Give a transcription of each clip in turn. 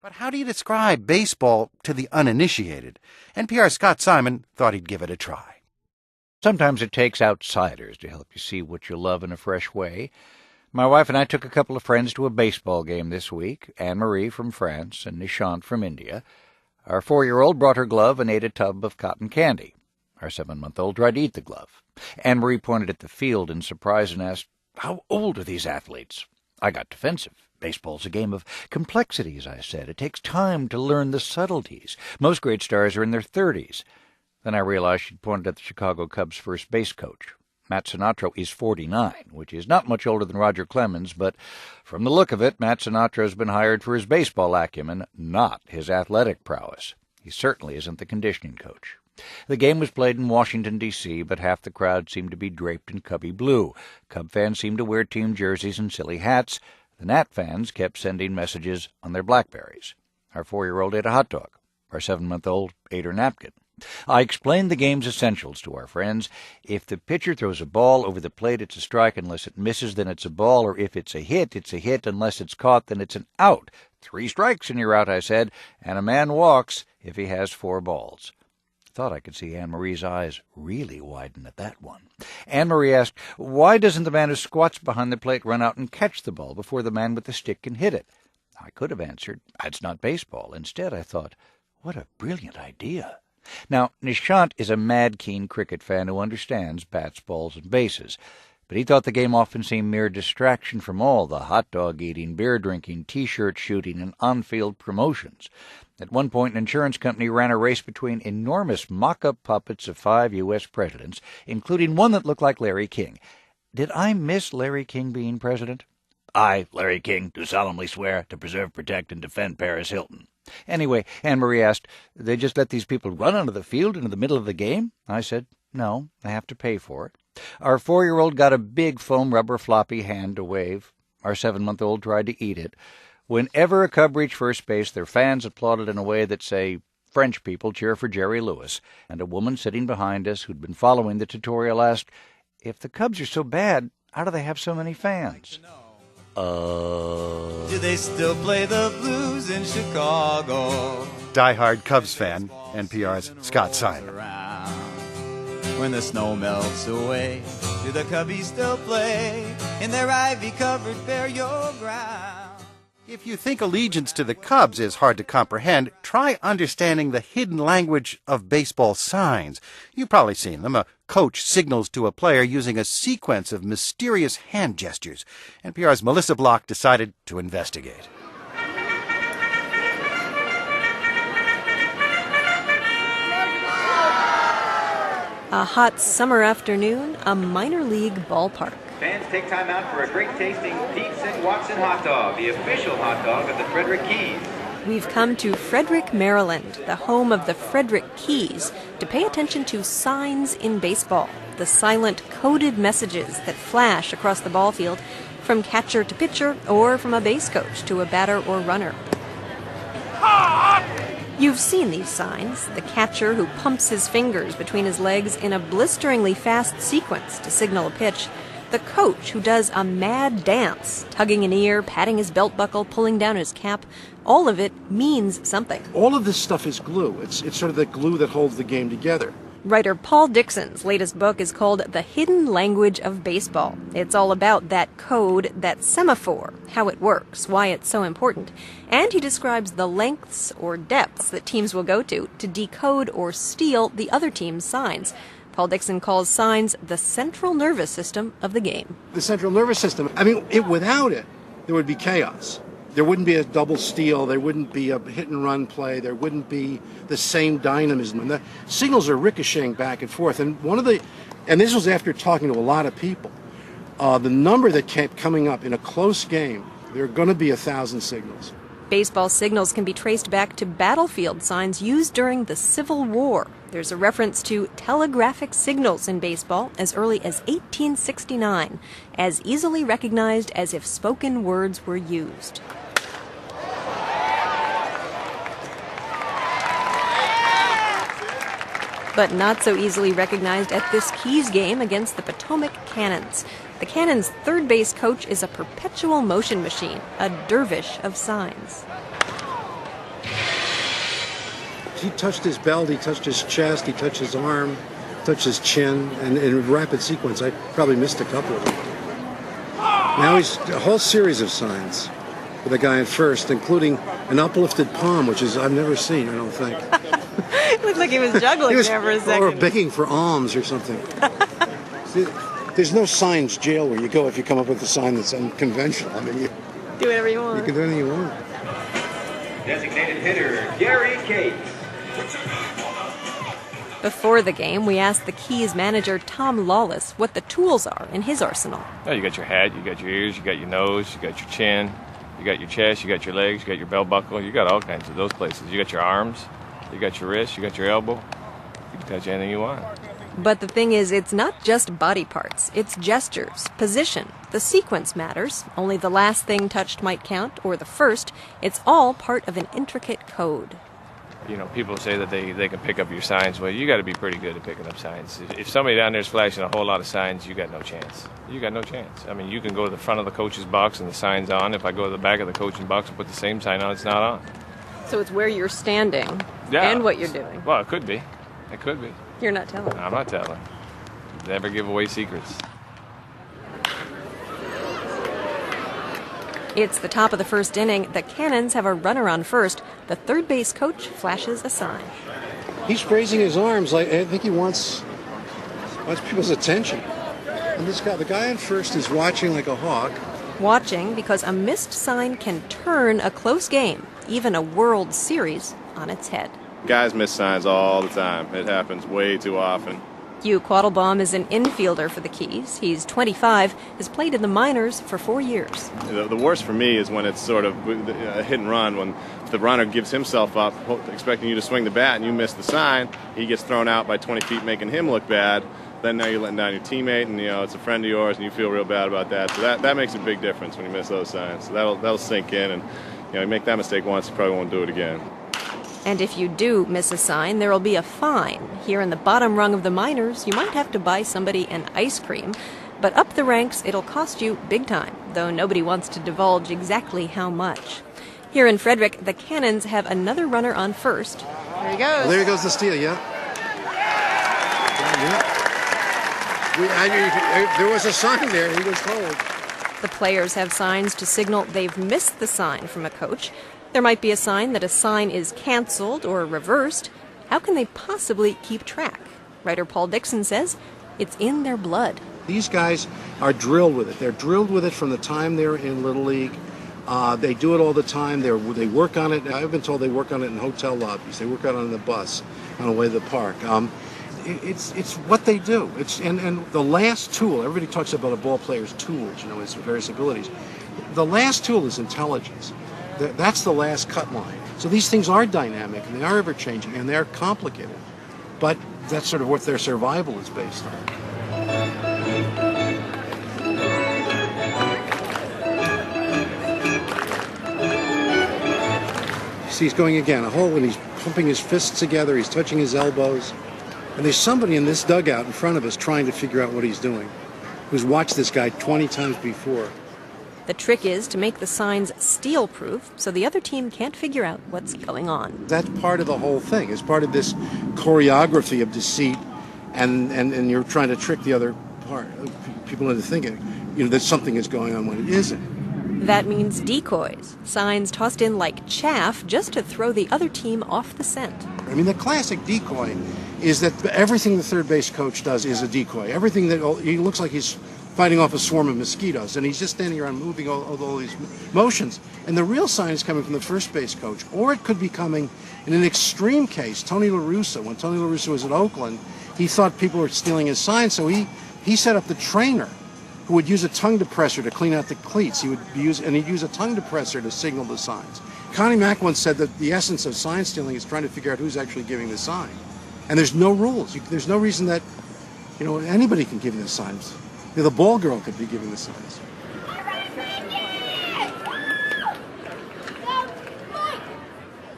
But how do you describe baseball to the uninitiated? NPR's Scott Simon thought he'd give it a try. Sometimes it takes outsiders to help you see what you love in a fresh way. My wife and I took a couple of friends to a baseball game this week, Anne-Marie from France and Nishant from India. Our 4-year-old brought her glove and ate a tub of cotton candy. Our 7-month-old tried to eat the glove. Anne-Marie pointed at the field in surprise and asked, "How old are these athletes?" I got defensive. Baseball's a game of complexities, I said. It takes time to learn the subtleties. Most great stars are in their 30s. Then I realized she'd pointed at the Chicago Cubs' first base coach. Matt Sinatra is 49, which is not much older than Roger Clemens, but from the look of it, Matt Sinatra's been hired for his baseball acumen, not his athletic prowess. He certainly isn't the conditioning coach. The game was played in Washington, D.C., but half the crowd seemed to be draped in Cubby blue. Cub fans seemed to wear team jerseys and silly hats. The Nat fans kept sending messages on their BlackBerries. Our 4-year-old ate a hot dog. Our 7-month-old ate her napkin. I explained the game's essentials to our friends. If the pitcher throws a ball over the plate, it's a strike. Unless it misses, then it's a ball. Or if it's a hit unless it's caught, then it's an out. 3 strikes and you're out, I said, and a man walks if he has 4 balls. Thought I could see Anne-Marie's eyes really widen at that one. Anne-Marie asked, "Why doesn't the man who squats behind the plate run out and catch the ball before the man with the stick can hit it?" I could have answered, "That's not baseball." Instead, I thought, what a brilliant idea. Now, Nishant is a mad keen cricket fan who understands bats, balls, and bases. But he thought the game often seemed mere distraction from all the hot dog eating, beer drinking, T-shirt shooting, and on-field promotions. At one point, an insurance company ran a race between enormous mock-up puppets of 5 U.S. presidents, including one that looked like Larry King. Did I miss Larry King being president? I, Larry King, do solemnly swear to preserve, protect, and defend Paris Hilton. Anyway, Anne-Marie asked, "They just let these people run onto the field into the middle of the game?" I said, "No, they have to pay for it." Our 4-year-old got a big foam rubber floppy hand to wave. Our 7-month-old tried to eat it. Whenever a Cub reached first base, their fans applauded in a way that, say, French people cheer for Jerry Lewis. And a woman sitting behind us who'd been following the tutorial asked, "If the Cubs are so bad, how do they have so many fans?" Do they still play the blues in Chicago? Die-hard Cubs fan, NPR's Scott Simon. When the snow melts away, do the Cubbies still play in their ivy-covered burial ground? If you think allegiance to the Cubs is hard to comprehend, try understanding the hidden language of baseball signs. You've probably seen them. A coach signals to a player using a sequence of mysterious hand gestures. NPR's Melissa Block decided to investigate. A hot summer afternoon, a minor league ballpark. Fans take time out for a great-tasting Pete's and Watson hot dog, the official hot dog of the Frederick Keys. We've come to Frederick, Maryland, the home of the Frederick Keys, to pay attention to signs in baseball, the silent coded messages that flash across the ball field from catcher to pitcher or from a base coach to a batter or runner. You've seen these signs, the catcher who pumps his fingers between his legs in a blisteringly fast sequence to signal a pitch, the coach who does a mad dance, tugging an ear, patting his belt buckle, pulling down his cap. All of it means something. All of this stuff is glue. It's sort of the glue that holds the game together. Writer Paul Dixon's latest book is called The Hidden Language of Baseball. It's all about that code, that semaphore, how it works, why it's so important. And he describes the lengths or depths that teams will go to decode or steal the other team's signs. Paul Dixon calls signs the central nervous system of the game. The central nervous system, without it, there would be chaos. There wouldn't be a double steal, there wouldn't be a hit-and-run play, there wouldn't be the same dynamism. And the signals are ricocheting back and forth. And this was after talking to a lot of people, the number that kept coming up in a close game, there are going to be 1,000 signals. Baseball signals can be traced back to battlefield signs used during the Civil War. There's a reference to telegraphic signals in baseball as early as 1869, as easily recognized as if spoken words were used. But not so easily recognized at this Keys game against the Potomac Cannons. The Cannons' third base coach is a perpetual motion machine, a dervish of signs. he touched his belt, he touched his chest, he touched his arm, touched his chin, and in rapid sequence. I probably missed a couple of them. Now he's a whole series of signs for the guy at first, including an uplifted palm, which is I've never seen, I don't think. It looked like he was juggling there for a second. Or begging for alms or something. See, there's no signs jail where you go if you come up with a sign that's unconventional. I mean, you Do whatever you want. can do anything you want. Designated hitter, Gary Cates. Before the game, we asked the Keys manager, Tom Lawless, what the tools are in his arsenal. Oh, you got your head, you got your ears, you got your nose, you got your chin, you got your chest, you got your legs, you got your belt buckle, you got all kinds of those places. You got your arms, you got your wrist, you got your elbow. You can touch anything you want. But the thing is, it's not just body parts. It's gestures, position. The sequence matters. Only the last thing touched might count, or the first. It's all part of an intricate code. You know, people say that they can pick up your signs. Well, you got to be pretty good at picking up signs. If somebody down there is flashing a whole lot of signs, you got no chance. You got no chance. I mean, you can go to the front of the coach's box and the sign's on. If I go to the back of the coaching box and put the same sign on, it's not on. So it's where you're standing and what you're doing. Well, it could be. It could be. You're not telling. I'm not telling. Never give away secrets. It's the top of the first inning. The Cannons have a runner on first. The third base coach flashes a sign. He's raising his arms like I think he wants people's attention. And the guy on first is watching like a hawk. Watching because a missed sign can turn a close game, even a World Series, on its head. Guys miss signs all the time. It happens way too often. Hugh Quattlebaum is an infielder for the Keys. He's 25, has played in the minors for 4 years. The worst for me is when it's sort of a hit and run, when the runner gives himself up, expecting you to swing the bat, and you miss the sign. He gets thrown out by 20 feet, making him look bad. Then now you're letting down your teammate, and it's a friend of yours, and you feel real bad about that. So that makes a big difference when you miss those signs. So that'll sink in, and you make that mistake once, you probably won't do it again. And if you do miss a sign, there will be a fine. Here in the bottom rung of the minors, you might have to buy somebody an ice cream. But up the ranks, it'll cost you big time, though nobody wants to divulge exactly how much. Here in Frederick, the Cannons have another runner on first. There he goes. Well, there goes the steal, yeah. There was a sign there, he was told. The players have signs to signal they've missed the sign from a coach. There might be a sign that a sign is canceled or reversed. How can they possibly keep track? Writer Paul Dixon says it's in their blood. These guys are drilled with it. They're drilled with it from the time they're in Little League. They do it all the time. They work on it. I've been told they work on it in hotel lobbies. They work on it on the bus on the way to the park. It's what they do. And the last tool, everybody talks about a ball player's tools, his various abilities. The last tool is intelligence. That's the last cut line. So these things are dynamic, and they are ever-changing, and they're complicated. But that's sort of what their survival is based on. See, he's going again, a hole when he's pumping his fists together, he's touching his elbows. And there's somebody in this dugout in front of us trying to figure out what he's doing, who's watched this guy 20 times before. The trick is to make the signs steal-proof so the other team can't figure out what's going on. That's part of the whole thing. It's part of this choreography of deceit, and you're trying to trick the other people into thinking, that something is going on when it isn't. That means decoys, signs tossed in like chaff just to throw the other team off the scent. I mean, the classic decoy is that everything the third base coach does is a decoy. Everything he looks like he's fighting off a swarm of mosquitoes, and he's just standing around moving all these motions. And the real sign is coming from the first base coach, or it could be coming, in an extreme case, Tony La Russa. When Tony La Russa was at Oakland, he thought people were stealing his sign, so he set up the trainer who would use a tongue depressor to clean out the cleats. He'd use a tongue depressor to signal the signs. Connie Mack once said that the essence of sign stealing is trying to figure out who's actually giving the sign. And there's no rules. There's no reason that, anybody can give you the signs. The ball girl could be giving the signs.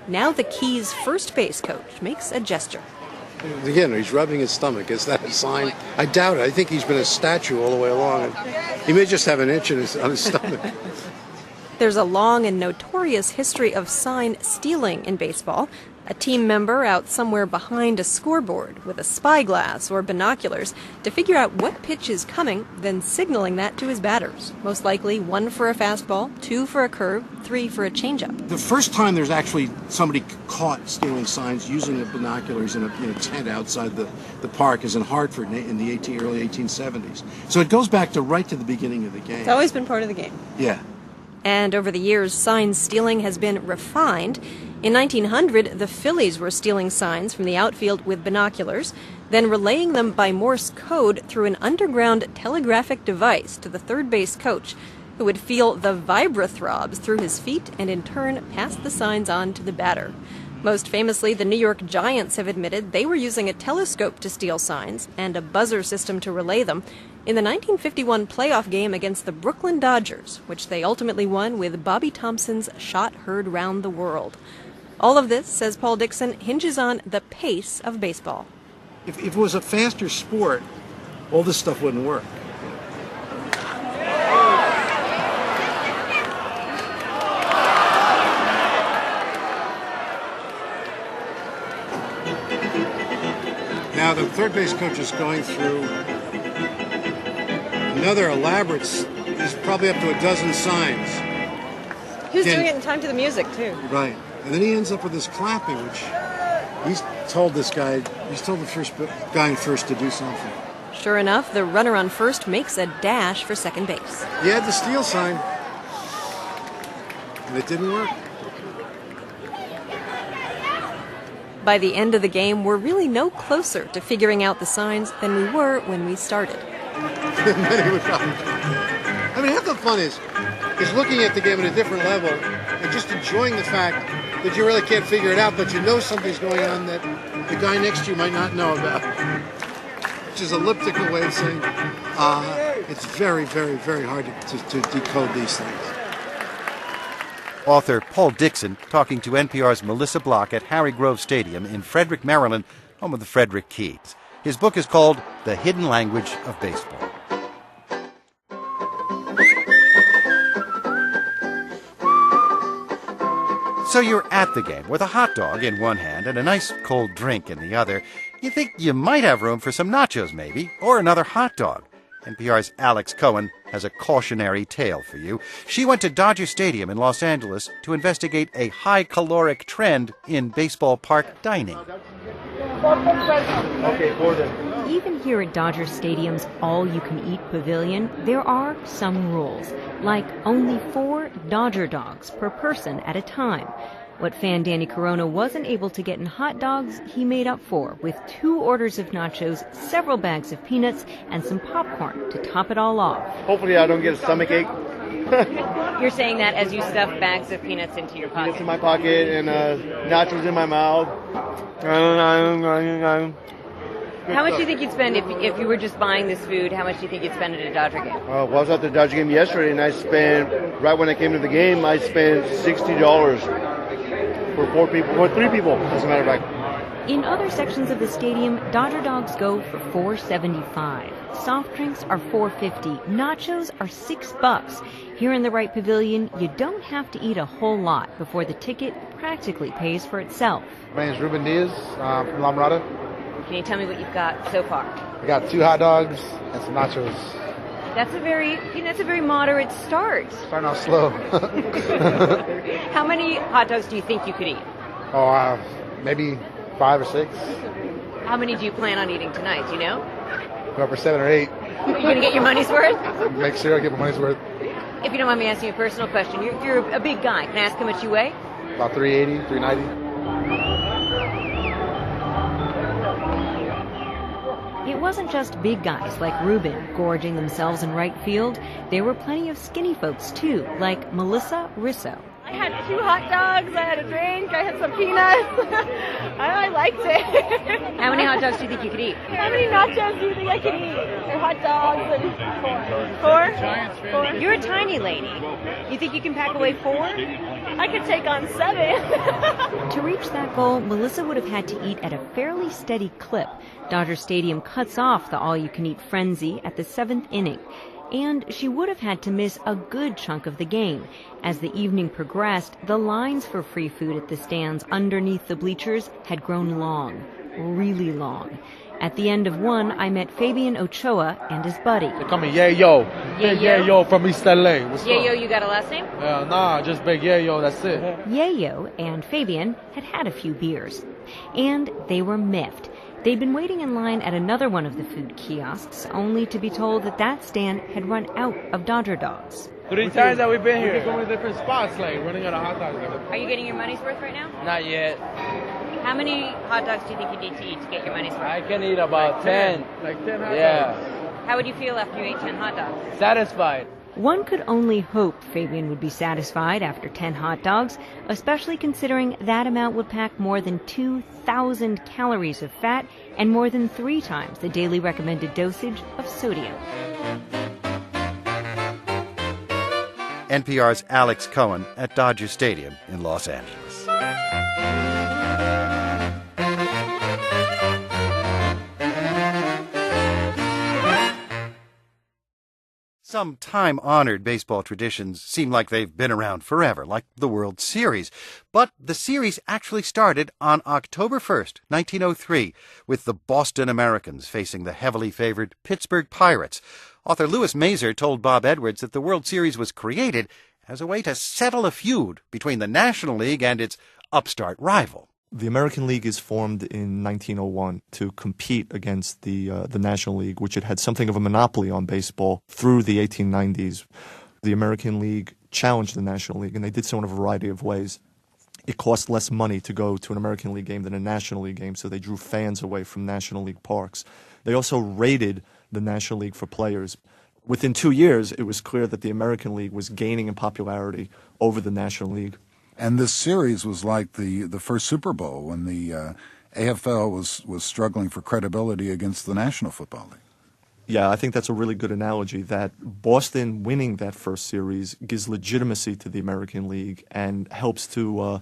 Now the Keys' first base coach makes a gesture. Again, he's rubbing his stomach. Is that a sign? I doubt it. I think he's been a statue all the way along. He may just have an itch on his stomach. There's a long and notorious history of sign stealing in baseball. A team member out somewhere behind a scoreboard with a spyglass or binoculars to figure out what pitch is coming, then signaling that to his batters. Most likely 1 for a fastball, 2 for a curve, 3 for a changeup. The first time there's actually somebody caught stealing signs using the binoculars in a tent outside the park is in Hartford in the early 1870s. So it goes back to right to the beginning of the game. It's always been part of the game. Yeah. And over the years, sign stealing has been refined. In 1900, the Phillies were stealing signs from the outfield with binoculars, then relaying them by Morse code through an underground telegraphic device to the third base coach, who would feel the vibrathrobs through his feet and in turn pass the signs on to the batter. Most famously, the New York Giants have admitted they were using a telescope to steal signs and a buzzer system to relay them in the 1951 playoff game against the Brooklyn Dodgers, which they ultimately won with Bobby Thompson's shot heard round the world. All of this, says Paul Dixon, hinges on the pace of baseball. If it was a faster sport, all this stuff wouldn't work. Now the third base coach is going through another elaborate, he's probably up to a dozen signs. He's doing it in time to the music, too. Right. And then he ends up with this clapping, which he's told the first guy in first to do something. Sure enough, the runner on first makes a dash for second base. He had the steal sign, and it didn't work. By the end of the game, we're really no closer to figuring out the signs than we were when we started. I mean, half the fun is looking at the game at a different level and just enjoying the fact that you really can't figure it out, but you know something's going on that the guy next to you might not know about. Which is an elliptical way of saying it's very, very, very hard to decode these things. Author Paul Dixon talking to NPR's Melissa Block at Harry Grove Stadium in Frederick, Maryland, home of the Frederick Keys. His book is called The Hidden Language of Baseball. So you're at the game with a hot dog in one hand and a nice cold drink in the other. You think you might have room for some nachos, maybe, or another hot dog. NPR's Alex Cohen has a cautionary tale for you. She went to Dodger Stadium in Los Angeles to investigate a high-caloric trend in baseball park dining. Even here at Dodger Stadium's all-you-can-eat pavilion, there are some rules, like only 4 Dodger dogs per person at a time. What fan Danny Corona wasn't able to get in hot dogs, he made up for with 2 orders of nachos, several bags of peanuts, and some popcorn to top it all off. Hopefully I don't get a stomach ache. You're saying that as you stuff bags of peanuts into your pocket? Peanuts in my pocket and nachos in my mouth. How much do you think you'd spend if you were just buying this food? How much do you think you'd spend at a Dodger game? Well, I was at the Dodger game yesterday, and I spent, right when I came to the game, I spent $60 for 3 people, as a matter of fact. In other sections of the stadium, Dodger dogs go for $4.75. Soft drinks are $4.50. Nachos are $6. Here in the Wright Pavilion, you don't have to eat a whole lot before the ticket practically pays for itself. My name is Ruben Diaz from La Mirada. Can you tell me what you've got so far? I got 2 hot dogs and some nachos. That's a very moderate start. Starting off slow. How many hot dogs do you think you could eat? Maybe 5 or 6. How many do you plan on eating tonight? Do you know? Go for 7 or 8. Are you going to get your money's worth? Make sure I get my money's worth. If you don't mind me asking you a personal question, you're a big guy. Can I ask how much you weigh? About 380, 390. It wasn't just big guys like Ruben gorging themselves in right field. There were plenty of skinny folks, too, like Melissa Risso. I had 2 hot dogs, I had a drink, I had some peanuts. I liked it. How many hot dogs do you think you could eat? How many nachos do you think I could eat? Or hot dogs and 4? 4? You're a tiny lady. You think you can pack away 4? I could take on 7. To reach that goal, Melissa would have had to eat at a fairly steady clip. Dodger Stadium cuts off the all-you-can-eat frenzy at the 7th inning. And she would have had to miss a good chunk of the game. As the evening progressed, the lines for free food at the stands underneath the bleachers had grown long, really long. At the end of one, I met Fabian Ochoa and his buddy. They call me Yayo. Big Yayo from East LA. What's Yayo, up? you got a last name? Nah, just Big Yayo, that's it. Yayo and Fabian had had a few beers. And they were miffed. They'd been waiting in line at another one of the food kiosks, only to be told that that stand had run out of Dodger dogs. 3 times that we've been here. We've been going to different spots, like running out of hot dogs. Are you getting your money's worth right now? Not yet. How many hot dogs do you think you need to eat to get your money's worth? I can eat about 10. Like 10 hot dogs. How would you feel after you ate 10 hot dogs? Satisfied. One could only hope Fabian would be satisfied after 10 hot dogs, especially considering that amount would pack more than 2,000 calories of fat and more than 3 times the daily recommended dosage of sodium. NPR's Alex Cohen at Dodger Stadium in Los Angeles. Some time-honored baseball traditions seem like they've been around forever, like the World Series. But the series actually started on October 1st, 1903, with the Boston Americans facing the heavily favored Pittsburgh Pirates. Author Louis Mazer told Bob Edwards that the World Series was created as a way to settle a feud between the National League and its upstart rival. The American League is formed in 1901 to compete against the National League, which had something of a monopoly on baseball through the 1890s. The American League challenged the National League, and they did so in a variety of ways. It cost less money to go to an American League game than a National League game, so they drew fans away from National League parks. They also rated the National League for players. Within 2 years, it was clear that the American League was gaining in popularity over the National League. And this series was like the first Super Bowl when the AFL was struggling for credibility against the National Football League. Yeah, I think that's a really good analogy, that Boston winning that first series gives legitimacy to the American League and helps to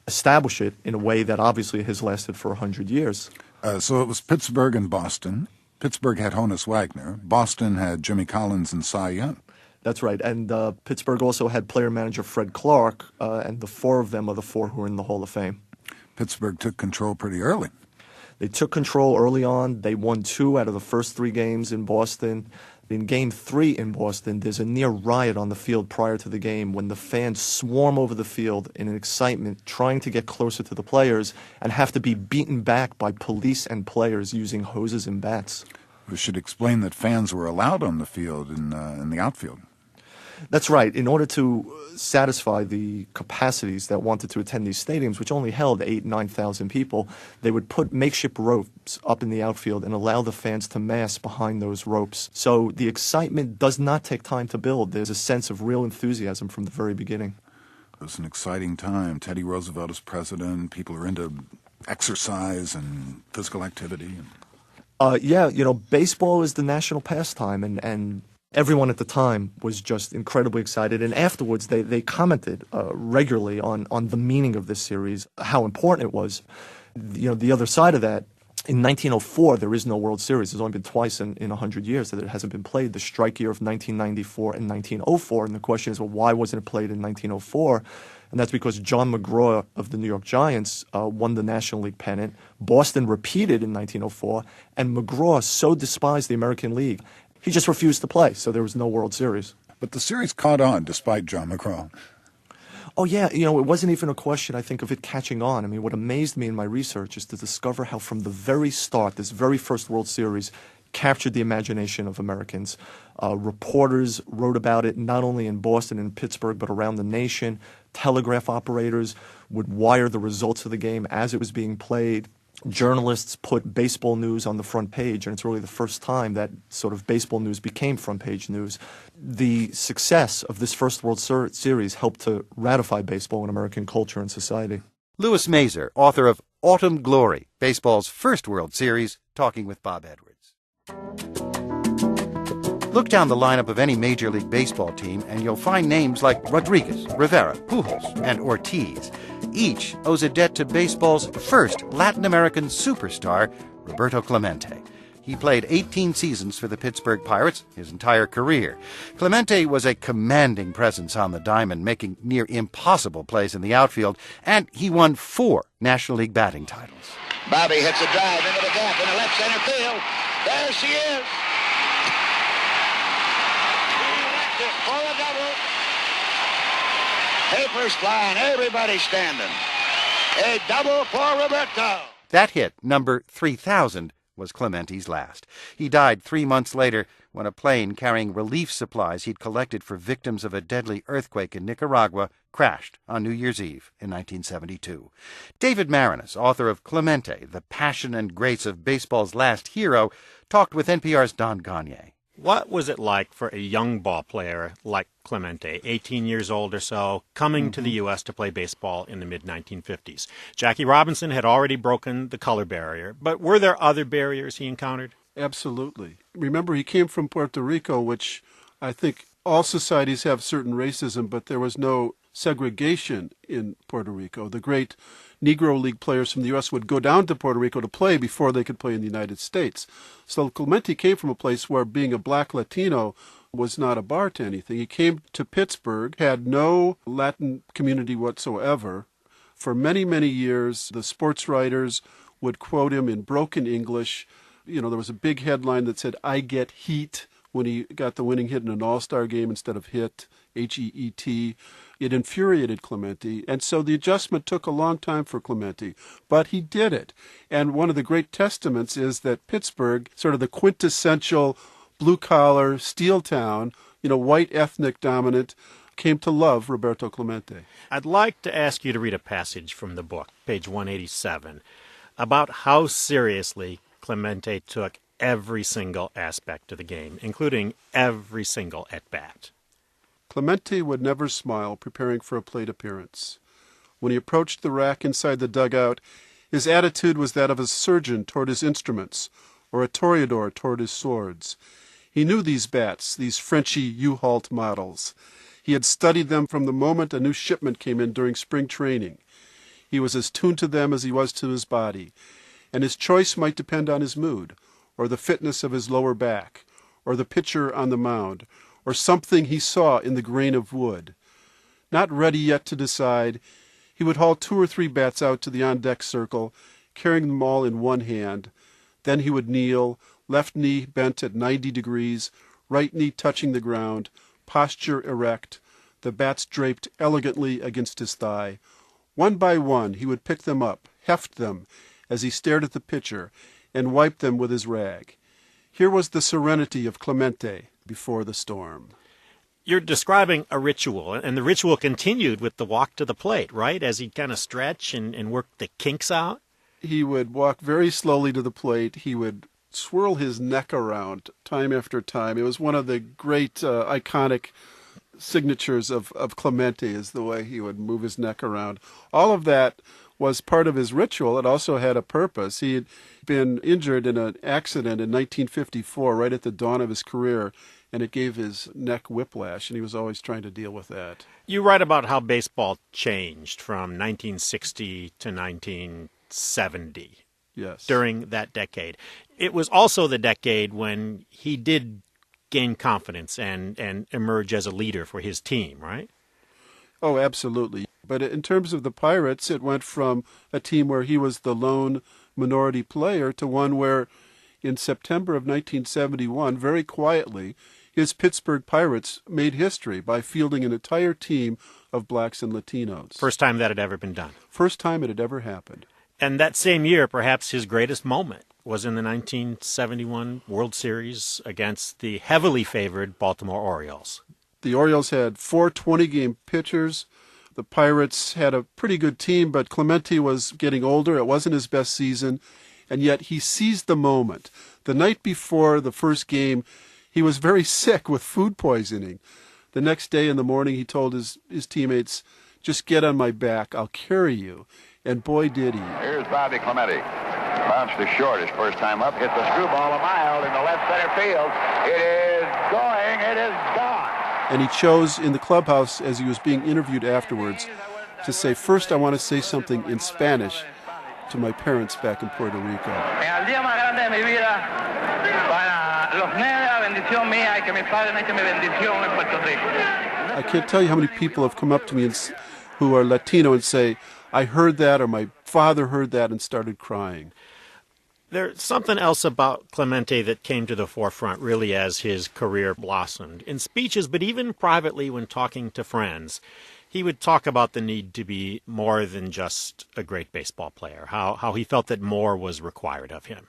establish it in a way that obviously has lasted for 100 years. So it was Pittsburgh and Boston. Pittsburgh had Honus Wagner. Boston had Jimmy Collins and Cy Young. That's right. And Pittsburgh also had player-manager Fred Clark, and the 4 of them are the 4 who are in the Hall of Fame. Pittsburgh took control pretty early. They took control early on. They won 2 out of the first 3 games in Boston. In Game 3 in Boston, there's a near riot on the field prior to the game when the fans swarm over the field in an excitement, trying to get closer to the players, and have to be beaten back by police and players using hoses and bats. We should explain that fans were allowed on the field in the outfield. That's right. In order to satisfy the capacities that wanted to attend these stadiums, which only held 8,000-9,000 people, they would put makeshift ropes up in the outfield and allow the fans to mass behind those ropes. So the excitement does not take time to build. There's a sense of real enthusiasm from the very beginning. It was an exciting time. Teddy Roosevelt is president. People are into exercise and physical activity. Yeah, baseball is the national pastime, and everyone at the time was just incredibly excited. And afterwards, they commented regularly on the meaning of this series, how important it was. The other side of that, in 1904, there is no World Series. There's only been twice in 100 years that it hasn't been played, the strike year of 1994 and 1904. And the question is, well, why wasn't it played in 1904? And that's because John McGraw of the New York Giants won the National League pennant. Boston repeated in 1904, and McGraw so despised the American League, he just refused to play, so there was no World Series. But the series caught on despite John McGraw. Oh, yeah, it wasn't even a question, I think, of it catching on. I mean, what amazed me in my research is to discover how from the very start, this very first World Series captured the imagination of Americans. Reporters wrote about it not only in Boston and Pittsburgh, but around the nation. Telegraph operators would wire the results of the game as it was being played. Journalists put baseball news on the front page, and it's really the first time that sort of baseball news became front-page news. The success of this first World Series helped to ratify baseball in American culture and society. Louis Mazer, author of Autumn Glory, baseball's first World Series, talking with Bob Edwards. Look down the lineup of any Major League Baseball team, and you'll find names like Rodriguez, Rivera, Pujols, and Ortiz. Each owes a debt to baseball's first Latin American superstar, Roberto Clemente. He played 18 seasons for the Pittsburgh Pirates, his entire career. Clemente was a commanding presence on the diamond, making near impossible plays in the outfield, and he won 4 National League batting titles. Bobby hits a drive into the gap in the left center field. There she is. For a double. Papers flying, everybody standing. A double for Roberto. That hit, number 3,000, was Clemente's last. He died 3 months later when a plane carrying relief supplies he'd collected for victims of a deadly earthquake in Nicaragua crashed on New Year's Eve in 1972. David Marinas, author of Clemente, The Passion and Grace of Baseball's Last Hero, talked with NPR's Don Gagné. What was it like for a young ball player like Clemente, 18 years old or so, coming to the U.S. to play baseball in the mid-1950s? Jackie Robinson had already broken the color barrier, but were there other barriers he encountered? Absolutely. Remember, he came from Puerto Rico, which I think all societies have certain racism, but there was no segregation in Puerto Rico. The great Negro League players from the U.S. would go down to Puerto Rico to play before they could play in the United States. So Clemente came from a place where being a black Latino was not a bar to anything. He came to Pittsburgh, had no Latin community whatsoever. For many, many years, the sports writers would quote him in broken English. You know, there was a big headline that said, "I get heat," when he got the winning hit in an all-star game instead of hit, H-E-E-T. It infuriated Clemente, and so the adjustment took a long time for Clemente, but he did it. And one of the great testaments is that Pittsburgh, sort of the quintessential blue-collar steel town, you know, white ethnic dominant, came to love Roberto Clemente. I'd like to ask you to read a passage from the book, page 187, about how seriously Clemente took every single aspect of the game, including every single at-bat. Clemente would never smile preparing for a plate appearance. When he approached the rack inside the dugout, his attitude was that of a surgeon toward his instruments, or a toreador toward his swords. He knew these bats, these Frenchy U-Halt models. He had studied them from the moment a new shipment came in during spring training. He was as tuned to them as he was to his body, and his choice might depend on his mood, or the fitness of his lower back, or the pitcher on the mound, or something he saw in the grain of wood. Not ready yet to decide, he would haul 2 or 3 bats out to the on-deck circle, carrying them all in one hand. Then he would kneel, left knee bent at 90 degrees, right knee touching the ground, posture erect, the bats draped elegantly against his thigh. One by one he would pick them up, heft them, as he stared at the pitcher, and wipe them with his rag. Here was the serenity of Clemente before the storm. You're describing a ritual, and the ritual continued with the walk to the plate, right? As he'd kind of stretch and work the kinks out? He would walk very slowly to the plate. He would swirl his neck around time after time. It was one of the great iconic signatures of Clemente, is the way he would move his neck around. All of that was part of his ritual. It also had a purpose. He had been injured in an accident in 1954, right at the dawn of his career, and it gave his neck whiplash, and he was always trying to deal with that. You write about how baseball changed from 1960 to 1970. Yes. During that decade. It was also the decade when he did gain confidence and emerge as a leader for his team, right? Oh, absolutely. But in terms of the Pirates, it went from a team where he was the lone minority player to one where, in September of 1971, very quietly, his Pittsburgh Pirates made history by fielding an entire team of blacks and Latinos. First time that had ever been done. First time it had ever happened. And that same year, perhaps his greatest moment was in the 1971 World Series against the heavily favored Baltimore Orioles. The Orioles had 4 20-game pitchers. The Pirates had a pretty good team, but Clemente was getting older. It wasn't his best season, and yet he seized the moment. The night before the first game, he was very sick with food poisoning. The next day in the morning, he told his teammates, "Just get on my back, I'll carry you." And boy, did he. Here's Bobby Clemente. Bounced to short his first time up. Hit the screwball a mile in the left center field. It is going. It is gone. And he chose in the clubhouse, as he was being interviewed afterwards, to say, "First I want to say something in Spanish, to my parents back in Puerto Rico. I can't tell you how many people have come up to me who are Latino and say, I heard that, or my father heard that and started crying. There's something else about Clemente that came to the forefront really as his career blossomed. In speeches, but even privately when talking to friends, he would talk about the need to be more than just a great baseball player, how he felt that more was required of him.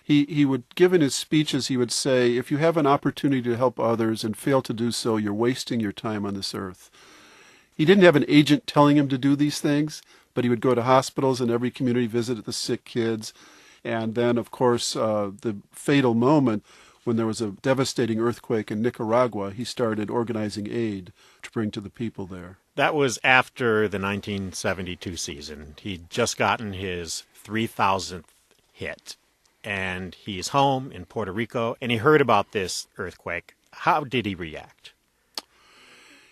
He would give in his speeches, he would say, if you have an opportunity to help others and fail to do so, you're wasting your time on this earth. He didn't have an agent telling him to do these things, but he would go to hospitals and every community visit the sick kids. And then, of course, the fatal moment when there was a devastating earthquake in Nicaragua, he started organizing aid to bring to the people there. That was after the 1972 season. He'd just gotten his 3,000th hit. And he's home in Puerto Rico, and he heard about this earthquake. How did he react?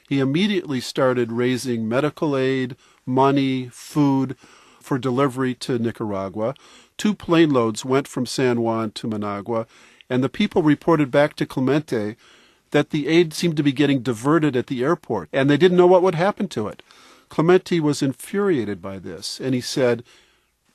He immediately started raising medical aid, money, food for delivery to Nicaragua. 2 plane loads went from San Juan to Managua, and the people reported back to Clemente that the aid seemed to be getting diverted at the airport, and they didn't know what would happen to it. Clemente was infuriated by this, and he said,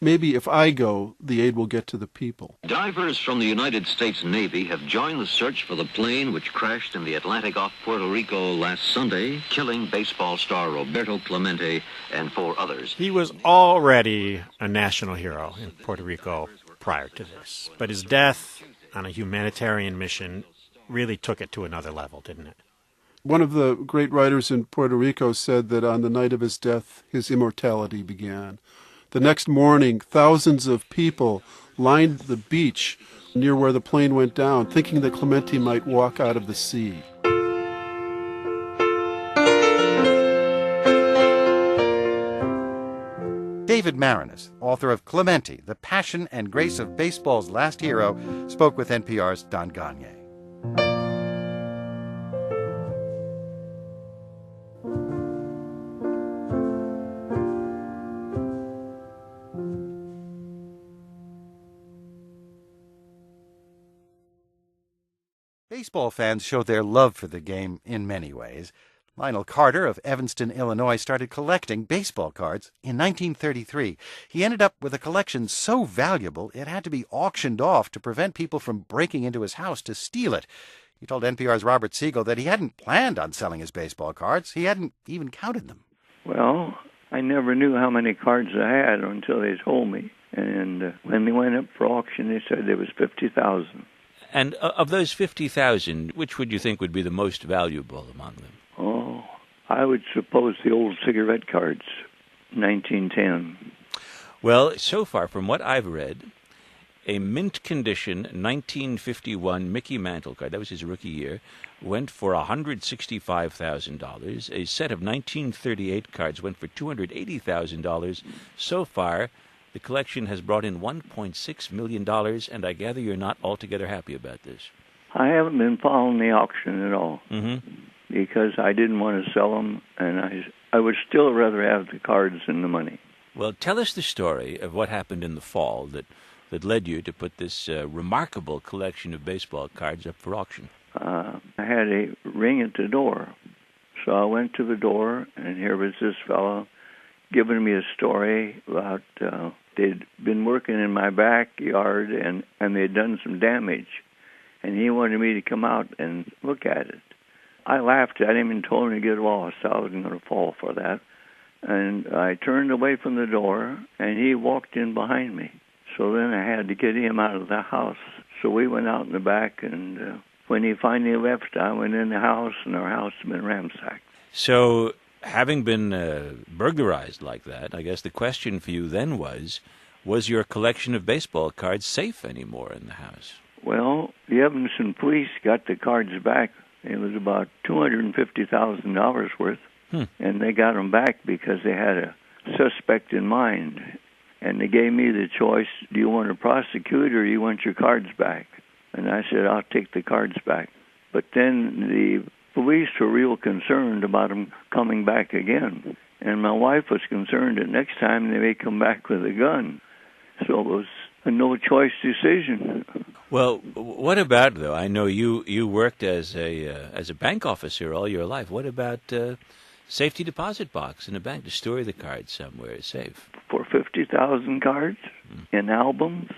maybe if I go, the aid will get to the people. Divers from the United States Navy have joined the search for the plane which crashed in the Atlantic off Puerto Rico last Sunday, killing baseball star Roberto Clemente and 4 others. He was already a national hero in Puerto Rico prior to this, but his death on a humanitarian mission really took it to another level, didn't it? One of the great writers in Puerto Rico said that on the night of his death, his immortality began. The next morning, thousands of people lined the beach near where the plane went down, thinking that Clemente might walk out of the sea. David Marinas, author of Clemente, The Passion and Grace of Baseball's Last Hero, spoke with NPR's Don Gagné. Baseball fans show their love for the game in many ways. Lionel Carter of Evanston, Illinois, started collecting baseball cards in 1933. He ended up with a collection so valuable it had to be auctioned off to prevent people from breaking into his house to steal it. He told NPR's Robert Siegel that he hadn't planned on selling his baseball cards. He hadn't even counted them. Well, I never knew how many cards I had until they told me. And when they went up for auction, they said there was 50,000. And of those 50,000, which would you think would be the most valuable among them? Oh, I would suppose the old cigarette cards, 1910. Well, so far, from what I've read, a mint condition 1951 Mickey Mantle card, that was his rookie year, went for $165,000. A set of 1938 cards went for $280,000. So far, the collection has brought in $1.6 million, and I gather you're not altogether happy about this. I haven't been following the auction at all because I didn't want to sell them, and I would still rather have the cards than the money. Well, tell us the story of what happened in the fall that led you to put this remarkable collection of baseball cards up for auction. I had a ring at the door, so I went to the door, and here was this fellow giving me a story about they'd been working in my backyard and they'd done some damage, and he wanted me to come out and look at it. I laughed at him and told him to get lost. I wasn't going to fall for that. And I turned away from the door, and he walked in behind me. So then I had to get him out of the house. So we went out in the back, and when he finally left, I went in the house, and our house had been ransacked. So, having been burglarized like that, I guess the question for you then was your collection of baseball cards safe anymore in the house? Well, the Evanston police got the cards back. It was about $250,000 worth, and they got them back because they had a suspect in mind. And they gave me the choice, do you want to prosecute or do you want your cards back? And I said, I'll take the cards back. But then the police were real concerned about them coming back again. And my wife was concerned that next time they may come back with a gun. So it was a no-choice decision. Well, what about, though? I know you worked as a bank officer all your life. What about safety deposit box in a bank to store the cards somewhere safe? For 50,000 cards in albums,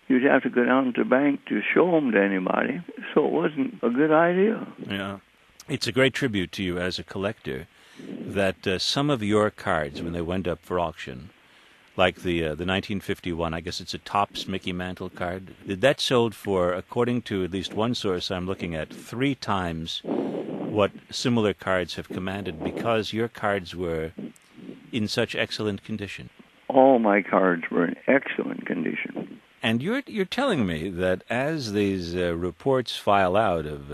you'd have to go down to the bank to show them to anybody. So it wasn't a good idea. Yeah. It's a great tribute to you as a collector that some of your cards, when they went up for auction, like the 1951, I guess it's a Topps Mickey Mantle card, that sold for, according to at least one source I'm looking at, 3 times what similar cards have commanded because your cards were in such excellent condition. All my cards were in excellent condition. And you're telling me that as these reports file out of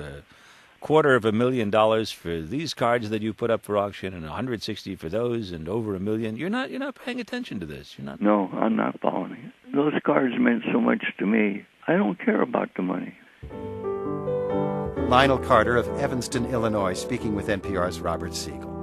$250,000 for these cards that you put up for auction and $160 for those and over $1 million, you're not paying attention to this. You're not. No, I'm not following it. Those cards meant so much to me. I don't care about the money. Lionel Carter of Evanston, Illinois, speaking with NPR's Robert Siegel.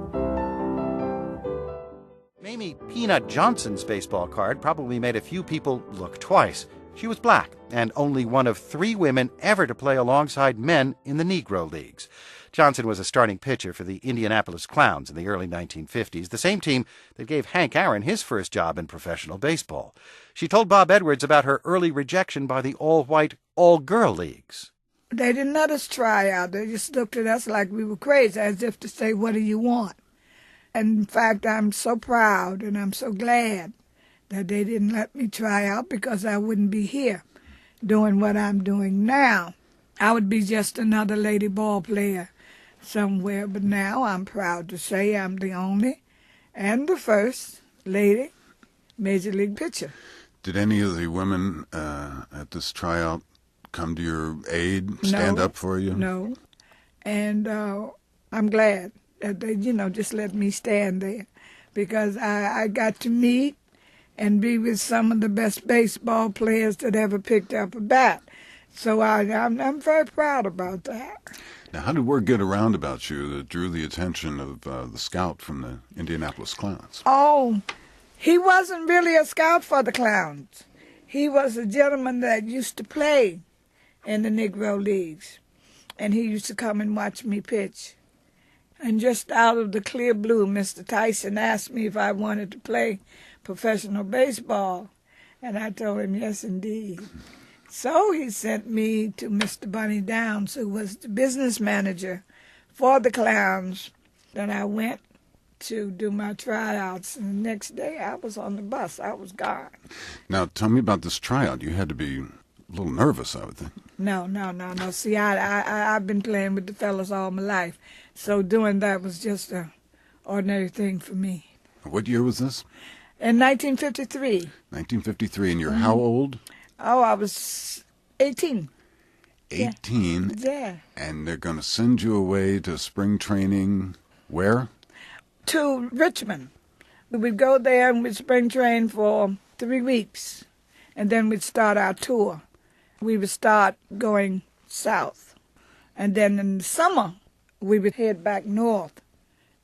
Mamie Peanut Johnson's baseball card probably made a few people look twice. She was black and only one of 3 women ever to play alongside men in the Negro Leagues. Johnson was a starting pitcher for the Indianapolis Clowns in the early 1950s, the same team that gave Hank Aaron his first job in professional baseball. She told Bob Edwards about her early rejection by the all-white, all-girl leagues. They didn't let us try out. They just looked at us like we were crazy, as if to say, what do you want? And in fact, I'm so proud and I'm so glad that they didn't let me try out because I wouldn't be here doing what I'm doing now. I would be just another lady ball player somewhere, but now I'm proud to say I'm the only and the first lady major league pitcher. Did any of the women at this tryout come to your aid, stand up for you? No, and I'm glad that they, just let me stand there because I got to meet and be with some of the best baseball players that ever picked up a bat. So I'm very proud about that. Now, how did word get around about you that drew the attention of the scout from the Indianapolis Clowns? Oh, he wasn't really a scout for the Clowns. He was a gentleman that used to play in the Negro Leagues, and he used to come and watch me pitch. And just out of the clear blue, Mr. Tyson asked me if I wanted to play professional baseball, and I told him yes, indeed. So he sent me to Mr. Bunny Downs, who was the business manager for the Clowns. Then I went to do my tryouts, and the next day I was on the bus. I was gone. Now, tell me about this tryout. You had to be a little nervous, I would think. No. See, I've been playing with the fellas all my life, so doing that was just an ordinary thing for me. What year was this? In 1953. 1953, and you're how old? Oh, I was 18. 18? Yeah. And they're going to send you away to spring training where? To Richmond. We would go there and we'd spring train for 3 weeks, and then we'd start our tour. We would start going south, and then in the summer we would head back north,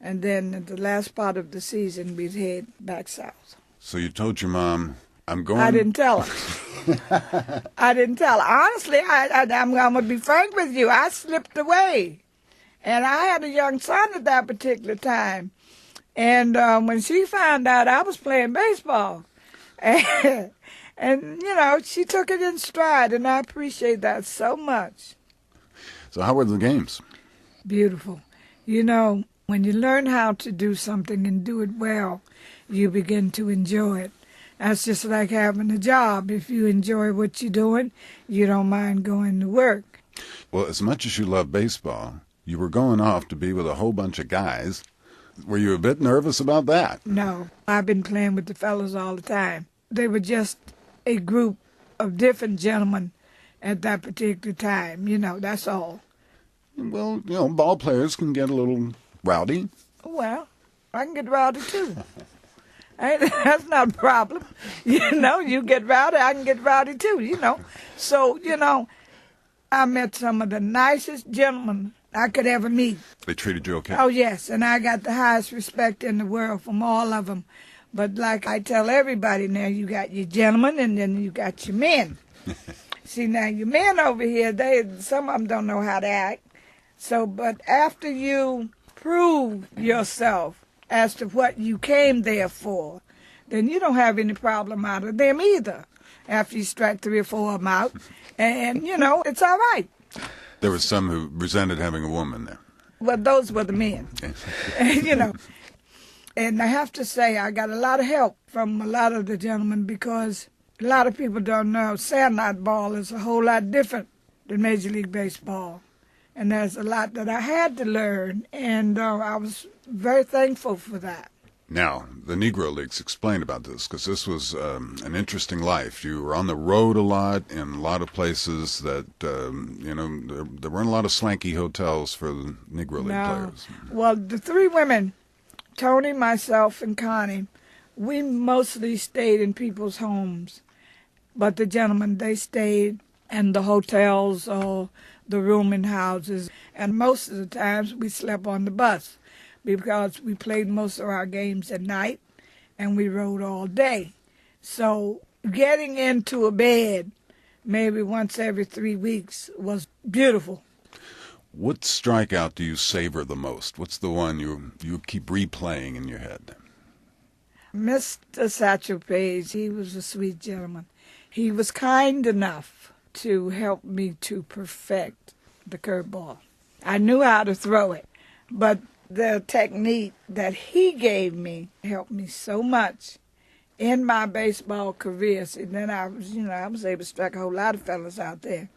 and then in the last part of the season we'd head back south. So you told your mom, I'm going... I didn't tell her. I didn't tell her. Honestly, I'm going to be frank with you. I slipped away, and I had a young son at that particular time. And when she found out I was playing baseball, and she took it in stride, and I appreciate that so much. So how were the games? Beautiful. When you learn how to do something and do it well, you begin to enjoy it. That's just like having a job. If you enjoy what you're doing, you don't mind going to work. Well, as much as you love baseball, you were going off to be with a whole bunch of guys. Were you a bit nervous about that? No. I've been playing with the fellas all the time. They were just a group of different gentlemen at that particular time. That's all. Well, ball players can get a little rowdy. Well, I can get rowdy too. That's not a problem. You get rowdy, I can get rowdy too, So, I met some of the nicest gentlemen I could ever meet. They treated you okay? Oh, yes, and I got the highest respect in the world from all of them. But like I tell everybody now, you got your gentlemen and then you got your men. See, now your men over here, some of them don't know how to act. So, but after you prove yourself as to what you came there for, then you don't have any problem out of them either. After you strike 3 or 4 of them out, and it's all right. There was some who resented having a woman there. Well, those were the men, And I have to say, I got a lot of help from a lot of the gentlemen because a lot of people don't know sandlot ball is a whole lot different than Major League Baseball. And there's a lot that I had to learn, and I was very thankful for that. Now, the Negro Leagues, explain about this, because this was an interesting life. You were on the road a lot in a lot of places that, there weren't a lot of swanky hotels for the Negro League players. Well, the 3 women, Tony, myself, and Connie, we mostly stayed in people's homes. But the gentlemen, they stayed in the hotels or the rooming houses. And most of the times we slept on the bus because we played most of our games at night and we rode all day. So getting into a bed maybe once every 3 weeks was beautiful. What strikeout do you savor the most? What's the one you keep replaying in your head? Mr. Satchel Paige, he was a sweet gentleman. He was kind enough to help me to perfect the curveball. I knew how to throw it, but the technique that he gave me helped me so much in my baseball career. See, then I was able to strike a whole lot of fellas out there,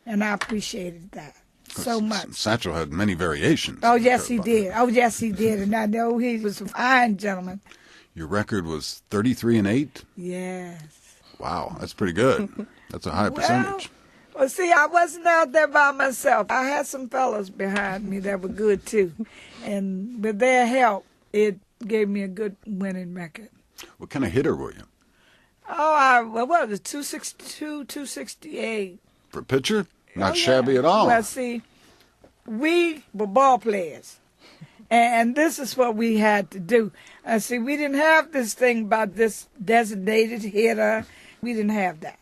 and I appreciated that so much. Satchel had many variations. Oh, yes, he did. Oh, yes, he did, and I know he was a fine gentleman. Your record was 33-8? Yes. Wow, that's pretty good. That's a high percentage. Well, see, I wasn't out there by myself. I had some fellas behind me that were good, too. And with their help, it gave me a good winning record. What kind of hitter were you? Oh, what was it, 262, 268. For a pitcher? Not shabby at all. Well, see, we were ball players. And this is what we had to do. See, we didn't have this thing about this designated hitter. We didn't have that.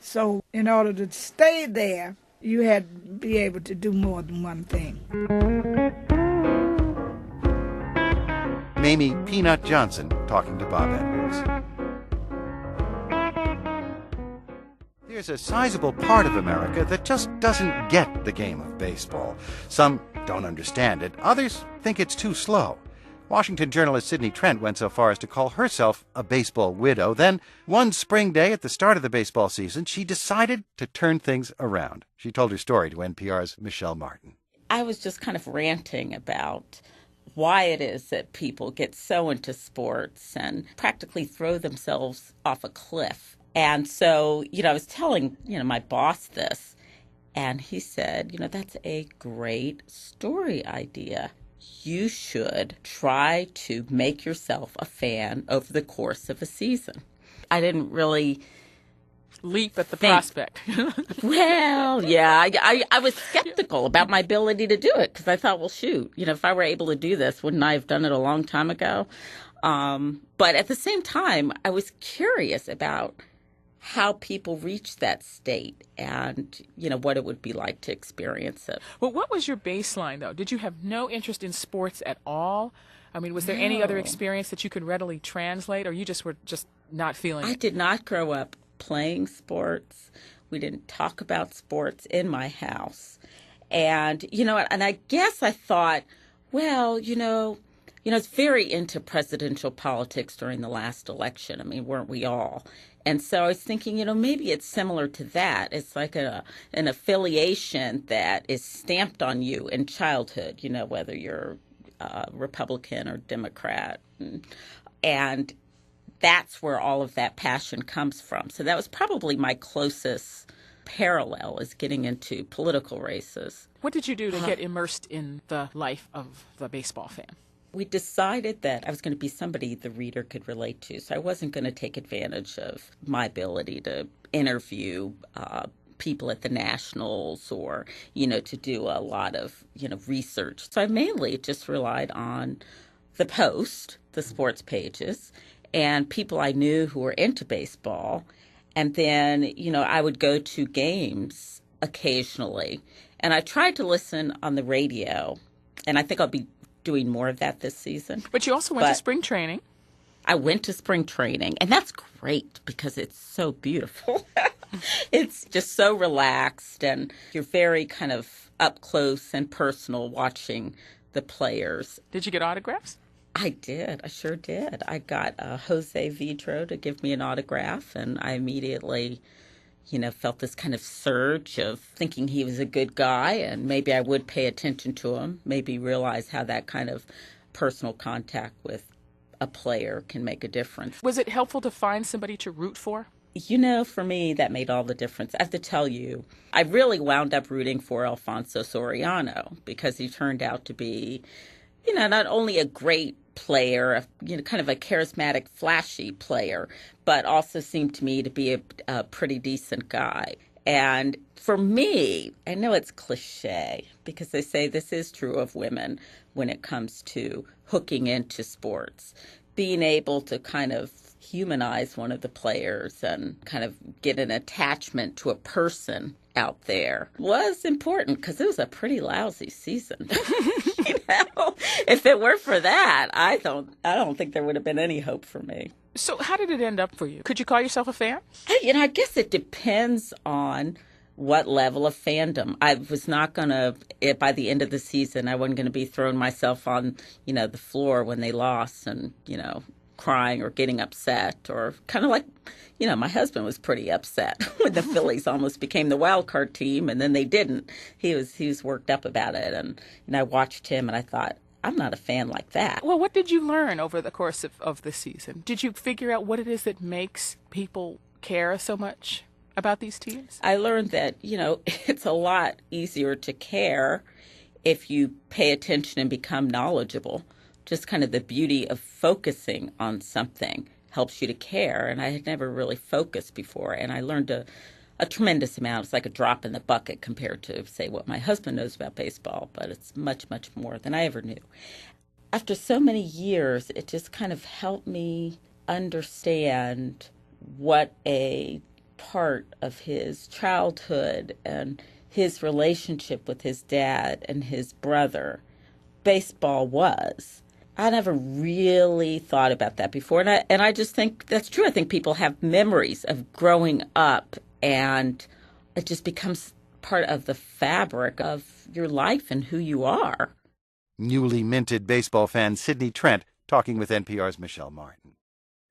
So in order to stay there, you had to be able to do more than one thing. Mamie Peanut Johnson talking to Bob Edwards. There's a sizable part of America that just doesn't get the game of baseball. Some don't understand it. Others think it's too slow. Washington journalist Sidney Trent went so far as to call herself a baseball widow. Then, one spring day at the start of the baseball season, she decided to turn things around. She told her story to NPR's Michelle Martin. I was just kind of ranting about why it is that people get so into sports and practically throw themselves off a cliff. And so, I was telling, my boss this, and he said, that's a great story idea. You should try to make yourself a fan over the course of a season. I didn't really leap at the prospect. Well, yeah, I was skeptical about my ability to do it because I thought, well, shoot, if I were able to do this, wouldn't I have done it a long time ago? But at the same time, I was curious about how people reach that state and, what it would be like to experience it. Well, what was your baseline, though? Did you have no interest in sports at all? I mean, was there any other experience that you could readily translate, or you just were just not feeling it? I did not grow up playing sports. We didn't talk about sports in my house. And, and I guess I thought, well, it's very into presidential politics during the last election. I mean, weren't we all? And so I was thinking, maybe it's similar to that. It's like an affiliation that is stamped on you in childhood, whether you're Republican or Democrat. And that's where all of that passion comes from. So that was probably my closest parallel, is getting into political races. What did you do to get immersed in the life of the baseball fan? We decided that I was going to be somebody the reader could relate to, so I wasn't going to take advantage of my ability to interview people at the Nationals or, to do a lot of, research. So I mainly just relied on the Post, the sports pages, and people I knew who were into baseball. And then, I would go to games occasionally. And I tried to listen on the radio, and I think I'll be doing more of that this season. But you also went to spring training. I went to spring training, and that's great because it's so beautiful. It's just so relaxed, and you're very kind of up close and personal watching the players. Did you get autographs? I did. I sure did. I got Jose Vidro to give me an autograph, and I immediately, felt this kind of surge of thinking he was a good guy, and maybe I would pay attention to him, maybe realize how that kind of personal contact with a player can make a difference. Was it helpful to find somebody to root for? For me, that made all the difference. I have to tell you, I really wound up rooting for Alfonso Soriano because he turned out to be, not only a great player, kind of a charismatic, flashy player, but also seemed to me to be a pretty decent guy. And for me, I know it's cliche because they say this is true of women when it comes to hooking into sports. Being able to kind of humanize one of the players and kind of get an attachment to a person out there was important because it was a pretty lousy season. If it were for that, I don't think there would have been any hope for me. So how did it end up for you? Could you call yourself a fan? I guess it depends on what level of fandom. I was not going to, by the end of the season, I wasn't going to be throwing myself on, the floor when they lost and, crying or getting upset or kind of like, my husband was pretty upset when the Phillies almost became the wild card team and then they didn't. He was worked up about it. And I watched him and I thought, I'm not a fan like that. Well, what did you learn over the course of the season? Did you figure out what it is that makes people care so much about these teams? I learned that, it's a lot easier to care if you pay attention and become knowledgeable. Just kind of the beauty of focusing on something helps you to care. And I had never really focused before. And I learned a tremendous amount. It's like a drop in the bucket compared to, say, what my husband knows about baseball. But it's much, much more than I ever knew. After so many years, it just kind of helped me understand what a part of his childhood and his relationship with his dad and his brother baseball was. I never really thought about that before, and I just think that's true. I think people have memories of growing up, and it just becomes part of the fabric of your life and who you are. Newly minted baseball fan Sidney Trent talking with NPR's Michelle Martin.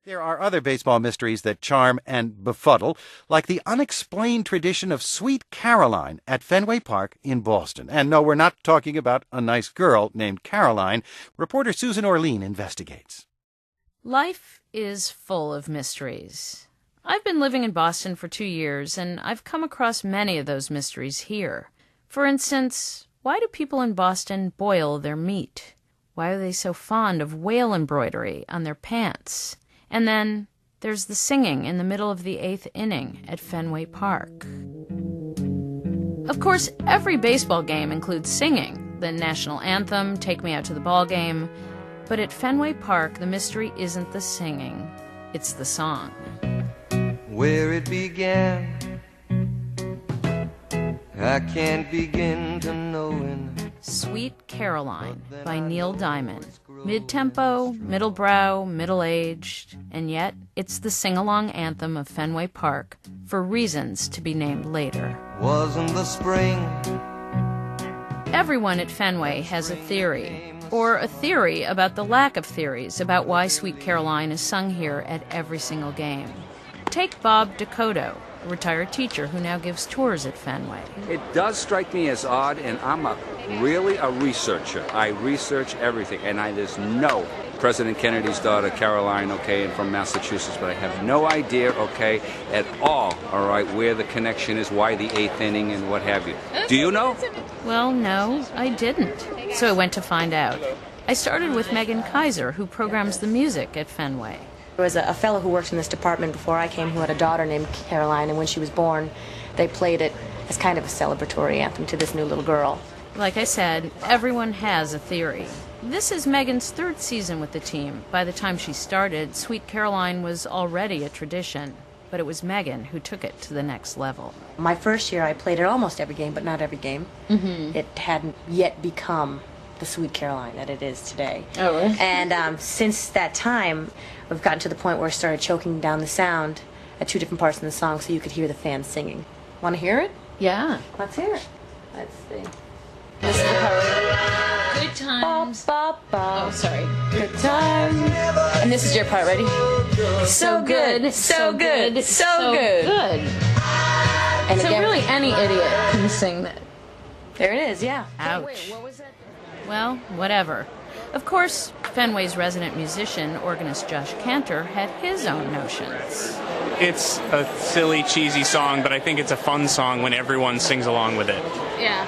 There are other baseball mysteries that charm and befuddle, like the unexplained tradition of Sweet Caroline at Fenway Park in Boston. And no, we're not talking about a nice girl named Caroline. Reporter Susan Orlean investigates. Life is full of mysteries. I've been living in Boston for 2 years, and I've come across many of those mysteries here. For instance, why do people in Boston boil their meat? Why are they so fond of whale embroidery on their pants? And then there's the singing in the middle of the 8th inning at Fenway Park. Of course, every baseball game includes singing, the national anthem, Take Me Out to the Ball Game. But at Fenway Park, the mystery isn't the singing, it's the song. Where it began, I can't begin to know. Sweet Caroline by Neil Diamond. Mid-tempo, middle-brow, middle-aged, and yet it's the sing-along anthem of Fenway Park for reasons to be named later. Wasn't the spring? Everyone at Fenway has a theory, or a theory about the lack of theories about why Sweet Caroline is sung here at every single game. Take Bob Dakota, a retired teacher who now gives tours at Fenway. It does strike me as odd, and I'm really a researcher. I research everything, and there's no President Kennedy's daughter, Caroline, and from Massachusetts, but I have no idea, at all, where the connection is, why the 8th inning, and what have you. Do you know? Well, no, I didn't. So I went to find out. I started with Megan Kaiser, who programs the music at Fenway. There was a fellow who worked in this department before I came who had a daughter named Caroline, and when she was born, they played it as kind of a celebratory anthem to this new little girl. Like I said, everyone has a theory. This is Megan's third season with the team. By the time she started, Sweet Caroline was already a tradition, but it was Megan who took it to the next level. My first year, I played it almost every game, but not every game. Mm-hmm. It hadn't yet become the Sweet Caroline that it is today. Oh, really? And since that time, we've gotten to the point where I started choking down the sound at two different parts in the song so you could hear the fans singing. Want to hear it? Yeah. Let's hear it. Let's see. This is the part. Good times. Oh, sorry. Good times. And this is your part, ready? So good, so good, so good. And So again, really any idiot can sing that. there it is, yeah. Ouch. Well, whatever. Of course, Fenway's resident musician, organist Josh Cantor, had his own notions. It's a silly, cheesy song, but I think it's a fun song when everyone sings along with it. Yeah.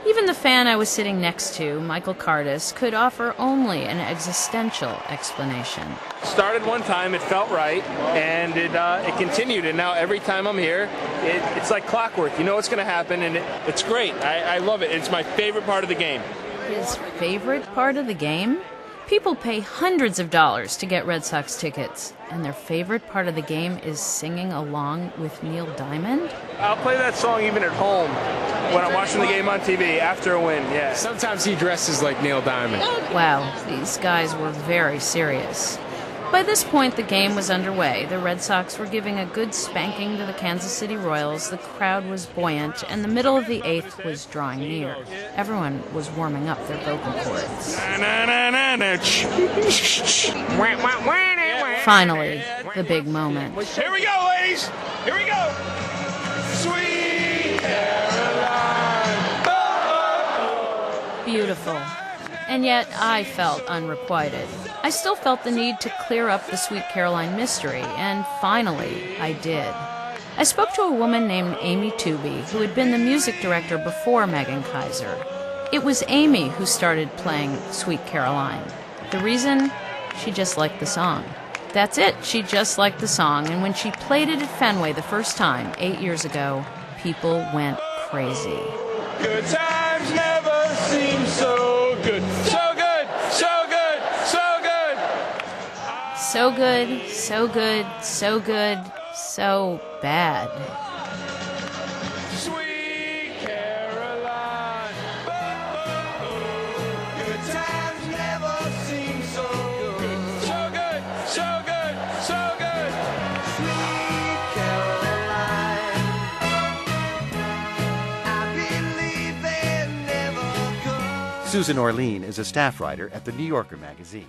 Even the fan I was sitting next to, Michael Cardis, could offer only an existential explanation. Started one time, it felt right, and it continued. And now every time I'm here, it's like clockwork. You know what's going to happen, and it's great. I love it. It's my favorite part of the game. His favorite part of the game? People pay hundreds of dollars to get Red Sox tickets, and their favorite part of the game is singing along with Neil Diamond? I'll play that song even at home when I'm watching the game on TV after a win, yeah. Sometimes he dresses like Neil Diamond. Wow, these guys were very serious. By this point, the game was underway. The Red Sox were giving a good spanking to the Kansas City Royals. The crowd was buoyant, and the middle of the eighth was drawing near. Everyone was warming up their vocal cords. Finally, the big moment. Here we go, ladies! Here we go! Sweet Caroline! Beautiful. And yet, I felt unrequited. I still felt the need to clear up the Sweet Caroline mystery, and finally, I did. I spoke to a woman named Amy Tooby, who had been the music director before Megan Kaiser. It was Amy who started playing Sweet Caroline. The reason? She just liked the song. That's it, she just liked the song, and when she played it at Fenway the first time, 8 years ago, people went crazy. Good times never seem so good. So good, so good, so good. So good, so good, so good, so bad. Sweet Caroline. Good times never seem so good. So good, so good, so good. Sweet Caroline. I believe they never come. Susan Orlean is a staff writer at The New Yorker magazine.